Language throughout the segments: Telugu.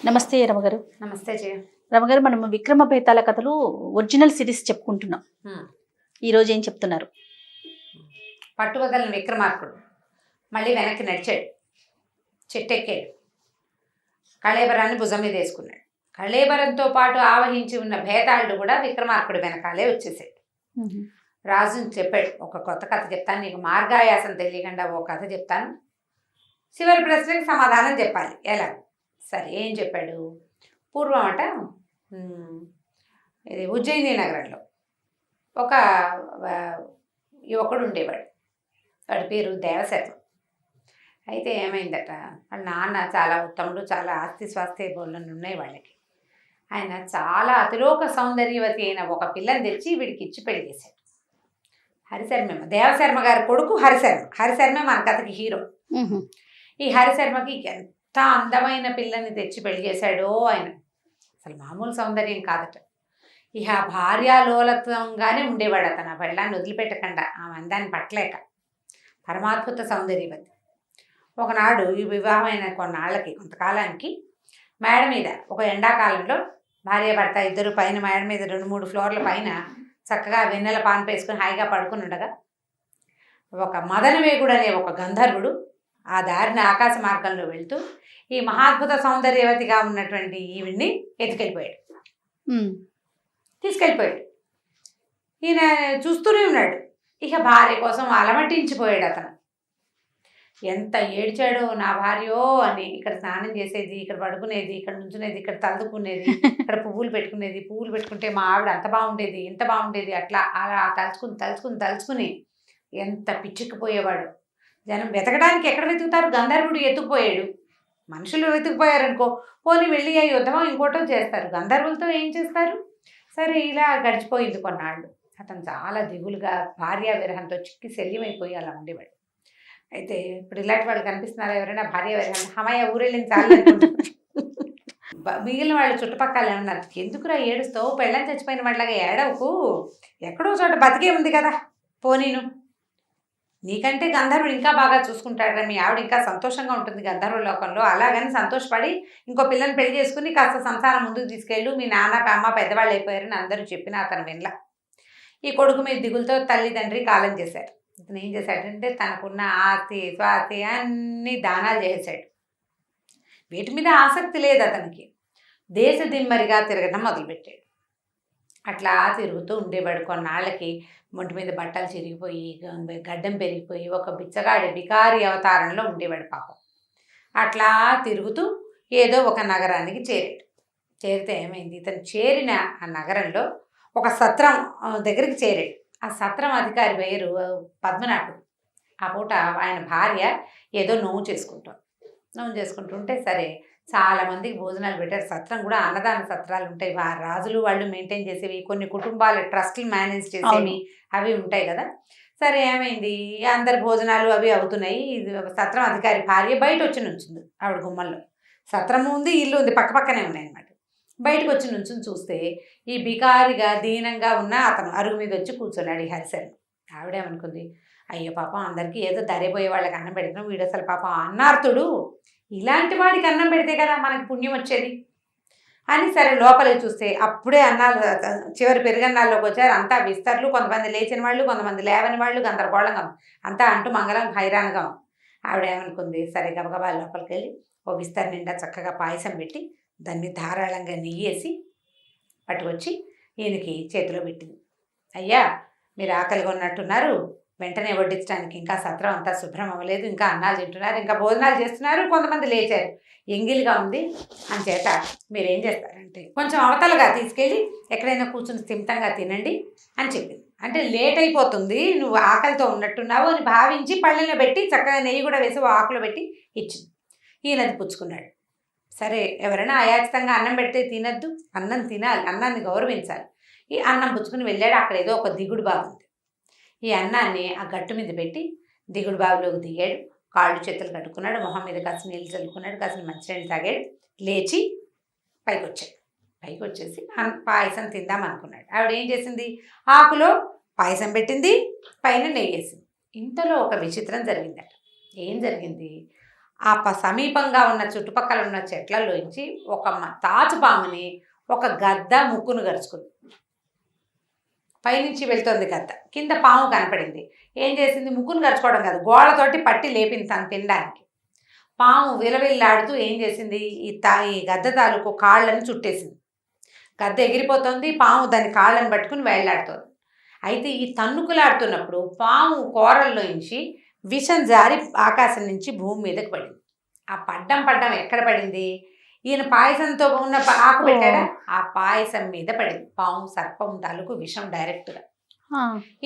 నమస్తే రమగారు. నమస్తే జయ. రమగారు, మనం విక్రమ బేతాళ కథలు ఒరిజినల్ సిరీస్ చెప్పుకుంటున్నాం. ఈ రోజు ఏం చెప్తున్నారు? పట్టువదలని విక్రమార్కుడు మళ్ళీ వెనక్కి నడిచాడు, చెట్టెక్కాడు, కళేబరాన్ని భుజం మీద వేసుకున్నాడు. కళేబరంతో పాటు ఆవహించి ఉన్న భేతాళుడు కూడా విక్రమార్కుడు వెనకాలే వచ్చేసాడు. రాజుని చెప్పాడు, ఒక కొత్త కథ చెప్తాను, నీకు మార్గాయాసం తెలియకుండా ఓ కథ చెప్తాను, చివరి ప్రశ్నకి సమాధానం చెప్పాలి. ఎలా? సరే, ఏం చెప్పాడు? పూర్వం అట ఇది ఉజ్జయిని నగరంలో ఒక యువకుడు ఉండేవాడు. వాడి పేరు దేవశర్మ. అయితే ఏమైందట, వాళ్ళ నాన్న చాలా ఉత్తముడు, చాలా ఆస్తి స్వాస్థ్య బోళ్ళను ఉన్నాయి వాళ్ళకి. ఆయన చాలా అతిలోక సౌందర్యవతి అయిన ఒక పిల్లని తెచ్చి వీడికి ఇచ్చి పెళ్లి చేశాడు. హరిశర్మ, దేవశర్మ గారి కొడుకు హరిశర్మ. హరిశర్మ మన కథకి హీరో. ఈ హరిశర్మకి ఎంత అందమైన పిల్లని తెచ్చి పెళ్లి చేశాడో ఆయన. అసలు మామూలు సౌందర్యం కాదట. ఇక భార్యాలోలత్వంగానే ఉండేవాడు అతను. ఆ పెళ్ళాన్ని వదిలిపెట్టకుండా, ఆమె అందాన్ని పట్టలేక. పరమాద్భుత సౌందర్యవతి. ఒకనాడు ఈ వివాహమైన కొంతకాలానికి మేడ మీద ఒక ఎండాకాలంలో భార్యాభర్త ఇద్దరు పైన మేడ మీద 2-3 ఫ్లోర్ల పైన చక్కగా వెన్నెల పాన్ వేసుకుని హాయిగా పడుకుని ఉండగా ఒక మదనవేగుడు అనే ఒక గంధర్వుడు ఆ దారిని ఆకాశ మార్గంలో వెళ్తూ ఈ మహాద్భుత సౌందర్యవతిగా ఉన్నటువంటి ఈవిడ్ని ఎత్తుకెళ్ళిపోయాడు, తీసుకెళ్ళిపోయాడు. ఈయన చూస్తూనే ఉన్నాడు. ఇక భార్య కోసం అలమటించిపోయాడు అతను. ఎంత ఏడ్చాడో, నా భార్యో అని. ఇక్కడ స్నానం చేసేది, ఇక్కడ పడుకునేది, ఇక్కడ నుంచునేది, ఇక్కడ తలుదుకునేది, ఇక్కడ పువ్వులు పెట్టుకుంటే మా ఆవిడ అంత బాగుండేది, ఇంత బాగుండేది, అట్లా అలా తలుచుకుని ఎంత పిచ్చుకుపోయేవాడు. జనం వెతకడానికి ఎక్కడ వెతుకుతారు? గంధర్వుడు ఎత్తుకుపోయాడు. మనుషులు వెతుకుపోయారనుకో, పోనీ వెళ్ళి ఆ యుద్ధమో ఇంకోటో చేస్తారు. గంధర్వులతో ఏం చేస్తారు? సరే, ఇలా గడిచిపోయింది కొన్నాళ్ళు. అతను చాలా దిగులుగా భార్యా విరహంతో చిక్కి శల్యమైపోయి అలా ఉండేవాడు. అయితే ఇప్పుడు ఇలాంటి వాళ్ళు కనిపిస్తున్నారా ఎవరైనా? భార్య విరహం హమయ్య ఊరెళ్ళింది చాలు అనుకుంటున్నారు. మిగిలిన వాళ్ళు చుట్టుపక్కల ఏమన్నారు, ఎందుకురా ఏడుస్తావు, పెళ్ళని చచ్చిపోయిన వాళ్ళగా ఏడవకు, ఎక్కడో చోట బతికే ఉంది కదా, పోనీను, నీకంటే గంధర్వుడు ఇంకా బాగా చూసుకుంటాడు, మీ ఆవిడ ఇంకా సంతోషంగా ఉంటుంది గంధర్వ లోకంలో, అలాగని సంతోషపడి ఇంకో పిల్లని పెళ్లి చేసుకుని కాస్త సంసారం ముందుకు తీసుకెళ్ళు, మీ నాన్న అమ్మ పెద్దవాళ్ళు అయిపోయారని అందరూ చెప్పినా అతను వినలా. ఈ కొడుకు మీద దిగులతో తల్లిదండ్రి కాలం చేశారు. ఇతను ఏం చేశాడంటే తనకున్న ఆస్తి స్వాస్తి అన్నీ దానాలు చేశాడు. వీటి మీద ఆసక్తి లేదు అతనికి. దేశ దిమ్మరిగా తిరగడం మొదలుపెట్టాడు. అట్లా తిరుగుతూ ఉండేవాడు. కొన్నాళ్ళకి ఒంటి మీద బట్టలు చిరిగిపోయి, గడ్డం పెరిగిపోయి, ఒక బికారి అవతారంలో ఉండేవాడు పాపం. అట్లా తిరుగుతూ ఏదో ఒక నగరానికి చేరాడు. చేరితే ఏమైంది, ఇతను చేరిన ఆ నగరంలో ఒక సత్రం దగ్గరికి చేరాడు. ఆ సత్రం అధికారి పేరు పద్మనాభుడు. ఆ పూట ఆయన భార్య ఏదో నోము చేసుకుంటుంటే సరే చాలామందికి భోజనాలు పెట్టారు. సత్రం కూడా అన్నదాన సత్రాలు ఉంటాయి, రాజులు వాళ్ళు మెయింటైన్ చేసేవి, కొన్ని కుటుంబాల ట్రస్ట్లు మేనేజ్ చేసేవి అవి ఉంటాయి కదా. సరే, ఏమైంది, అందరి భోజనాలు అవి అవుతున్నాయి. సత్రం అధికారి భార్య బయట వచ్చి నుంచుంది ఆవిడ గుమ్మల్లో. సత్రము ఉంది, ఇల్లు ఉంది, పక్కనే ఉన్నాయి అన్నమాట. బయటకు వచ్చి నుంచుని చూస్తే ఈ బికారిగా దీనంగా ఉన్న అతను అరుగు మీద వచ్చి కూర్చున్నాడు ఈ హరిశర్మ. ఆవిడేమనుకుంది, అయ్యో పాపం అందరికీ ఏదో దరిపోయే వాళ్ళకి అన్నం పెడుతున్నాం, వీడు అసలు పాపం అన్నార్తుడు, ఇలాంటి వాడికి అన్నం పెడితే కదా మనకి పుణ్యం వచ్చేది అని సరే లోపలికి చూస్తే అప్పుడే అన్నాలు చివరి పెరుగన్నాల్లోకి వచ్చారు. అంతా విస్తర్లు, కొంతమంది లేచిన వాళ్ళు, కొంతమంది లేవని వాళ్ళు, గందరగోళంగా అంతా అంటూ మంగళం హైరాన్గా. ఆవిడేమనుకుంది, సరే గబగబా లోపలికి వెళ్ళి ఓ విస్తర్ నిండా చక్కగా పాయసం పెట్టి దాన్ని ధారాళంగా నెయ్యేసి పట్టుకొచ్చి ఈయనకి చేతిలో పెట్టింది. అయ్యా, మీరు ఆకలిగా ఉన్నట్టున్నారు, వెంటనే వడ్డించడానికి ఇంకా సత్రం అంతా శుభ్రం అవ్వలేదు, ఇంకా అన్నాలు తింటున్నారు, ఇంకా భోజనాలు చేస్తున్నారు, కొంతమంది లేచారు, ఎంగిలిగా ఉంది, అంచేత మీరేం చేస్తారంటే కొంచెం అవతలగా తీసుకెళ్ళి ఎక్కడైనా కూర్చుని స్థిమితంగా తినండి అని చెప్పింది. అంటే లేట్ అయిపోతుంది, నువ్వు ఆకలితో ఉన్నట్టున్నావు అని భావించి పళ్ళెలో పెట్టి చక్కగా నెయ్యి కూడా వేసి ఆకులో పెట్టి ఇచ్చింది. ఈయనది పుచ్చుకున్నాడు. సరే, ఎవరైనా అయాచితంగా అన్నం పెడితే తినద్దు, అన్నం తినాలి, అన్నాన్ని గౌరవించాలి. ఈ అన్నం పుచ్చుకుని వెళ్ళాడు. అక్కడ ఏదో ఒక దిగుడు బావి ఉంది. ఈ అన్నాన్ని ఆ గట్టు మీద పెట్టి దిగుడు బావిలోకి దిగాడు. కాళ్ళు చేతులు కట్టుకున్నాడు, మొహం మీద కాసిన నీళ్ళు చల్లుకున్నాడు, కాసిన మంచినీళ్ళు తాగాడు, లేచి పైకి వచ్చేసి పాయసం తిందాం అనుకున్నాడు. ఆవిడ ఏం చేసింది, ఆకులో పాయసం పెట్టింది, పైన నెయ్యేసింది. ఇంతలో ఒక విచిత్రం జరిగిందట. ఏం జరిగింది, ఆ సమీపంగా ఉన్న చుట్టుపక్కల ఉన్న చెట్లలోంచి ఒక తాచుపాముని ఒక గద్ద ముక్కును గరుచుకుంది. పైనుంచి వెళ్తుంది గద్ద, కింద పాము కనపడింది. ఏం చేసింది? ముక్కును గరుచుకోవడం కాదు, గోళ్ళతోటి పట్టి లేపింది తను తినడానికి. పాము విలవిల్లాడుతూ ఏం చేసింది? ఈ గద్ద తాలూకు కాళ్ళని చుట్టేసింది. గద్ద ఎగిరిపోతుంది, పాము దాని కాళ్ళని పట్టుకుని వేళ్లాడుతుంది. అయితే ఈ తన్నుకులాడుతున్నప్పుడు పాము కూరల్లోంచి విషం జారి ఆకాశం నుంచి భూమి మీదకి పడింది. ఆ పడ్డం ఎక్కడ పడింది? ఈయన పాయసంతో ఉన్న ఆకు పెట్టాడా, ఆ పాయసం మీద పడింది. పాము సర్పం తాలూకు విషం డైరెక్ట్గా.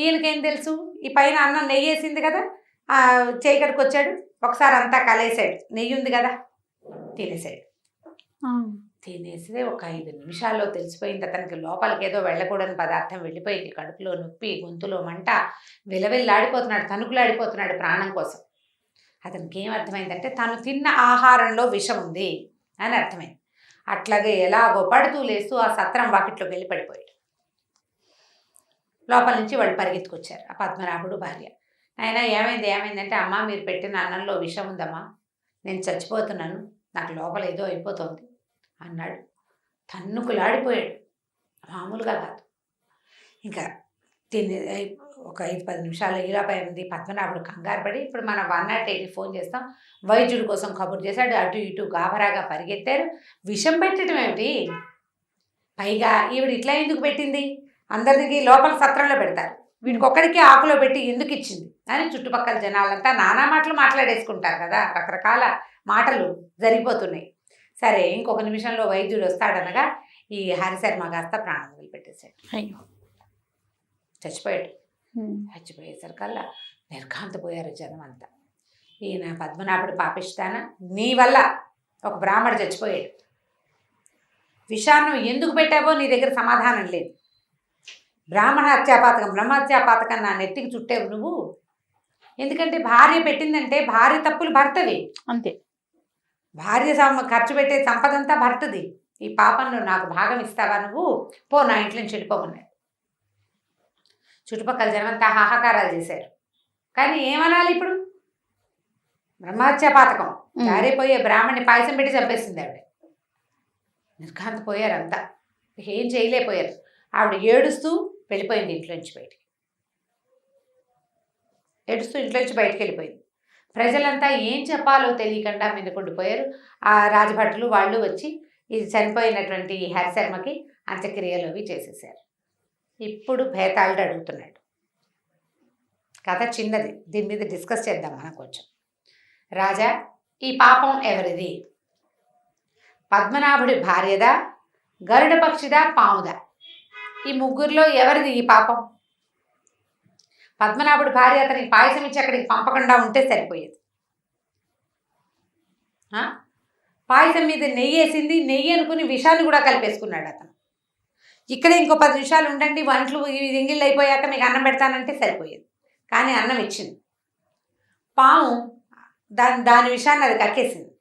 ఈయనకేం తెలుసు? ఈ పైన అన్నం నెయ్యి వేసింది కదా, చేయి కడుకు వచ్చాడు, ఒకసారి అంతా కలిసాడు, నెయ్యి ఉంది కదా, తినేసాడు. తినేస్తే ఒక 5 నిమిషాల్లో తెలిసిపోయింది అతనికి. లోపలికి ఏదో వెళ్ళకూడని పదార్థం వెళ్ళిపోయింది. కడుపులో నొప్పి, గొంతులో మంట, విలవిల్లాడిపోతున్నాడు, తణుకులాడిపోతున్నాడు ప్రాణం కోసం. అతనికి ఏం అర్థమైందంటే తను తిన్న ఆహారంలో విషం ఉంది అని అర్థమైంది. అట్లాగే ఎలాగో పడుతూ లేస్తూ ఆ సత్రం వాకిట్లోకి వెళ్ళి పడిపోయాడు. లోపల నుంచి వాళ్ళు పరిగెత్తుకొచ్చారు, ఆ పద్మనాభుడు భార్య. ఆయన ఏమైందంటే, అమ్మ మీరు పెట్టిన అన్నంలో విషం ఉందమ్మా, నేను చచ్చిపోతున్నాను, నాకు లోపల ఏదో అయిపోతుంది అన్నాడు. తన్నుకులాడిపోయాడు, మామూలుగా కాదు. ఇంకా ఒక 5-10 నిమిషాలు ఈలోపైంది. పద్మనాభుడు కంగారు పడి, ఇప్పుడు మనం 108కి ఫోన్ చేస్తాం, వైద్యుడి కోసం కబురు చేశాడు. అటు ఇటు గాబరాగా పరిగెత్తారు. విషం పెట్టడం ఏమిటి? పైగా ఈవిడ ఇట్లా ఎందుకు పెట్టింది? అందరికి లోపల సత్రంలో పెడతారు, వీడికి ఒక్కడికి ఆకులో పెట్టి ఎందుకు ఇచ్చింది అని చుట్టుపక్కల జనాలంతా నానా మాటలు మాట్లాడేసుకుంటారు కదా, రకరకాల మాటలు జరిగిపోతున్నాయి. సరే, ఇంకొక నిమిషంలో వైద్యుడు వస్తాడనగా ఈ హరిశర్మ కాస్త ప్రాణం వదిలిపెట్టేశాడు. అయ్యో, చచ్చిపోయాడు. చచ్చిపోయేసరికల్లా నిర్ఘాంతపోయారు జనం అంతా. ఈయన పద్మనాభుడు పాపిస్తాన, నీ వల్ల ఒక బ్రాహ్మడు చచ్చిపోయాడు, విషాన్ని ఎందుకు పెట్టావో నీ దగ్గర సమాధానం లేదు, బ్రాహ్మణ హత్యాపాతకం బ్రహ్మహత్యాపాతకం నా నెత్తికి చుట్టేవు నువ్వు. ఎందుకంటే భార్య పెట్టిందంటే భార్య తప్పులు భర్తవి, అంతే. భార్య ఖర్చు పెట్టే సంపదంతా భర్తది. ఈ పాపంలో నాకు భాగం ఇస్తావా నువ్వు? పో, నా ఇంట్లో నుంచి వెళ్ళిపోమన్నాడు. చుట్టుపక్కల జనమంతా హాహాకారాలు చేశారు. కానీ ఏమనాలి ఇప్పుడు? బ్రహ్మహత్యాపాతకం, జారిపోయే బ్రాహ్మణ్ణి పాయసం పెట్టి చంపేసింది ఆవిడ. నిర్ఘాంతపోయారు అంతా, ఏం చేయలేకపోయారు. ఆవిడ ఏడుస్తూ వెళ్ళిపోయింది ఇంట్లోంచి బయటికి. ఏడుస్తూ ఇంట్లోంచి బయటికి వెళ్ళిపోయింది. ప్రజలంతా ఏం చెప్పాలో తెలియకుండా మీదకుండిపోయారు. ఆ రాజభటులు వాళ్ళు వచ్చి ఇది చనిపోయినటువంటి హరిశర్మకి అంత్యక్రియలు అవి చేసేసారు. ఇప్పుడు భేతాళుడు అడుగుతున్నాడు. కథ చిన్నది, దీని మీద డిస్కస్ చేద్దాం మనం కొంచెం. రాజా, ఈ పాపం ఎవరిది? పద్మనాభుడి భార్యదా, గరుడ పక్షిదా, పాముదా? ఈ ముగ్గురులో ఎవరిది ఈ పాపం? పద్మనాభుడి భార్య అతనికి పాయసం ఇచ్చి అక్కడికి పంపకుండా ఉంటే సరిపోయేది. పాయసం మీద నెయ్యి వేసింది, నెయ్యి అనుకుని విషాన్ని కూడా కలిపేసుకున్నాడు అతను. ఇక్కడే ఇంకో 10 నిమిషాలు ఉండండి, వంటలు ఎంగిళ్ళు అయిపోయాక మీకు అన్నం పెడతానంటే సరిపోయేది. కానీ అన్నం ఇచ్చింది. పాము దాని విషాన్ని అది కక్కేసింది,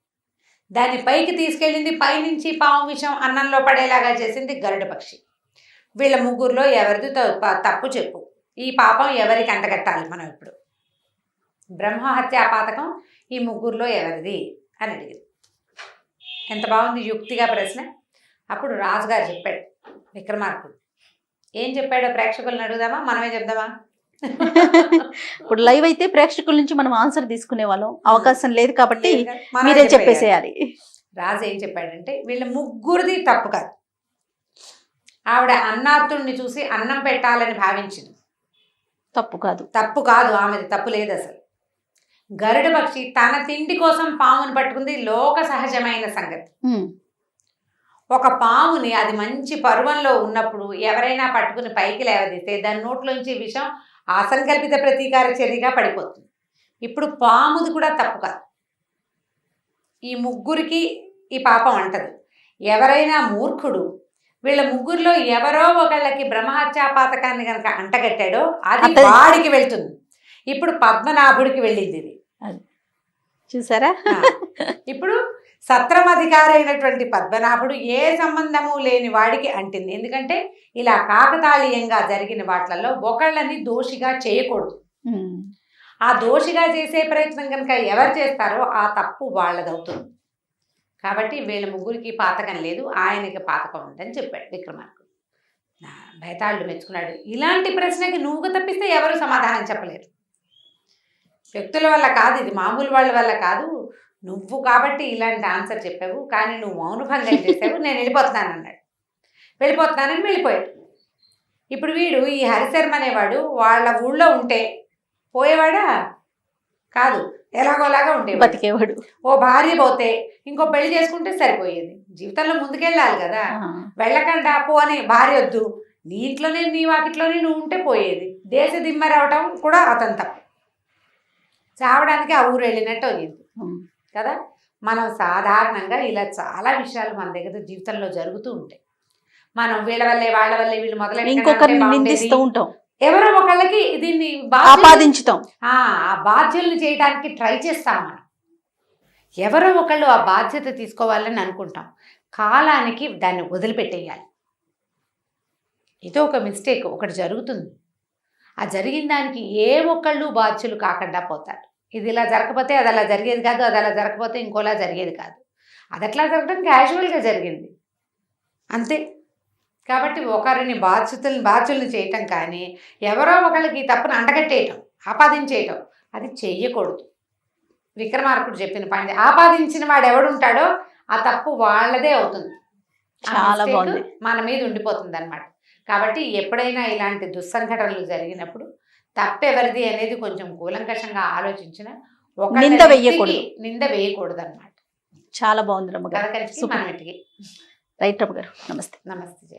దాన్ని పైకి తీసుకెళ్ళింది. పైనుంచి పాము విషం అన్నంలో పడేలాగా చేసింది గరుడ పక్షి. వీళ్ళ ముగ్గురులో ఎవరిది తప్పు చెప్పు, ఈ పాపం ఎవరికి అంటగట్టాలి మనం ఇప్పుడు? బ్రహ్మహత్యాపాతకం ఈ ముగ్గురులో ఎవరిది అని అడిగింది. ఎంత బాగుంది యుక్తిగా ప్రశ్న. అప్పుడు రాజుగారు చెప్పాడు, విక్రమార్కుడు ఏం చెప్పాడో ప్రేక్షకులను అడుగుదామా, మనమే చెప్దామా? ఇప్పుడు లైవ్ అయితే ప్రేక్షకుల నుంచి మనం ఆన్సర్ తీసుకునే వాళ్ళం, అవకాశం లేదు కాబట్టి మీరే చెప్పేసేయాలి. రాజు ఏం చెప్పాడంటే, వీళ్ళ ముగ్గురిది తప్పు కాదు. ఆవిడ అన్నార్తుడిని చూసి అన్నం పెట్టాలని భావించింది, తప్పు కాదు, ఆమెది తప్పు లేదు అసలు. గరుడ పక్షి తన తిండి కోసం పాముని పట్టుకుంది, లోక సహజమైన సంగతి. ఒక పాముని అది మంచి పర్వంలో ఉన్నప్పుడు ఎవరైనా పట్టుకుని పైకి లేవదీస్తే దాని నోట్లోంచి విషం అసంకల్పిత ప్రతీకార చర్యగా పడిపోతుంది. ఇప్పుడు పాముది కూడా తప్పు కాదు. ఈ ముగ్గురికి ఈ పాపం అంటదు. ఎవరైనా మూర్ఖుడు వీళ్ళ ముగ్గురులో ఎవరో ఒకళ్ళకి బ్రహ్మహత్యాపాతకాన్ని కనుక అంటగట్టాడో అది వాడికి వెళ్తుంది. ఇప్పుడు పద్మనాభుడికి వెళ్ళింది ఇది, చూసారా? ఇప్పుడు సత్రమధికారి అయినటువంటి పద్మనాభుడు ఏ సంబంధము లేని వాడికి అంటింది. ఎందుకంటే ఇలా కాకతాళీయంగా జరిగిన వాటిలలో ఒకళ్ళని దోషిగా చేయకూడదు. ఆ దోషిగా చేసే ప్రయత్నం కనుక ఎవరు చేస్తారో ఆ తప్పు వాళ్ళదవుతుంది. కాబట్టి వీళ్ళ ముగ్గురికి పాతకం లేదు, ఆయనకి పాతకం ఉందని చెప్పాడు విక్రమార్కుడు. బేతాళుడు మెచ్చుకున్నాడు. ఇలాంటి ప్రశ్నకి నువ్వు తప్పిస్తే ఎవరు సమాధానం చెప్పలేరు. వ్యక్తుల వల్ల కాదు, ఇది మామూలు వాళ్ళ వల్ల కాదు, నువ్వు కాబట్టి ఇలాంటి ఆన్సర్ చెప్పావు, కానీ నువ్వు మౌనభంగం చేసావు, నేను వెళ్ళిపోతున్నాను అన్నాడు. వెళ్ళిపోతున్నానని వెళ్ళిపోయాడు. ఇప్పుడు వీడు ఈ హరిశర్మ అనేవాడు వాళ్ళ ఊళ్ళో ఉంటే పోయేవాడా కాదు, ఎలాగోలాగా ఉండేవాడు, బతికేవాడు. ఓ భార్య పోతే ఇంకో పెళ్లి చేసుకుంటే సరిపోయేది. జీవితంలో ముందుకెళ్ళాలి కదా, వెళ్ళకుండా పో అని భార్య వద్దు, నీ ఇంట్లోనే నీ వాకిట్లోనే నువ్వు ఉంటే పోయేది. దేశ దిమ్మరి అవటం కూడా అతని తప్పు, చావడానికి ఆ ఊరు వెళ్ళినట్టు అయ్యింది కదా. మనం సాధారణంగా ఇలా చాలా విషయాలు మన దగ్గర జీవితంలో జరుగుతూ ఉంటాయి. మనం వీళ్ళ వల్లే వాళ్ళ వల్లే వీళ్ళు ఇంకొకరిని మొదలెట్టి నిందిస్తూ ఉంటాం, ఎవరో ఒకళ్ళకి దీన్ని ఆపాదించుతాం, ఆ బాధ్యుల్ని చేయడానికి ట్రై చేస్తాం. మనం ఎవరో ఒకళ్ళు ఆ బాధ్యత తీసుకోవాలని అనుకుంటాం, కాలానికి దాన్ని వదిలిపెట్టేయాలి. ఇది ఒక మిస్టేక్ ఒకటి జరుగుతుంది, ఆ జరిగిన దానికి ఏ ఒక్కళ్ళు బాధ్యులు కాకుండా పోతారు. ఇది ఇలా జరగకపోతే అది అలా జరిగేది కాదు, అది అలా జరగకపోతే ఇంకోలా జరిగేది కాదు, అది అట్లా జరగడం క్యాజువల్గా జరిగింది అంతే. కాబట్టి ఒకరిని బాధ్యుల్ని చేయటం కానీ ఎవరో ఒకళ్ళకి తప్పును అంటగట్టేయటం, ఆపాదించేయటం అది చెయ్యకూడదు. విక్రమార్కుడు చెప్పిన పాయింట్, ఆపాదించిన వాడు ఎవడుంటాడో ఆ తప్పు వాళ్ళదే అవుతుంది, చాలా బాగుంది, మన మీద ఉండిపోతుంది అన్నమాట. కాబట్టి ఎప్పుడైనా ఇలాంటి దుస్సంఘటనలు జరిగినప్పుడు తప్పెవరిది అనేది కొంచెం కూలంకషంగా ఆలోచించిన నింద వేయకూడదు అన్నమాట. చాలా బాగుంది రమ్మగారు, రైట్ రమ్మగారు. నమస్తే. నమస్తే.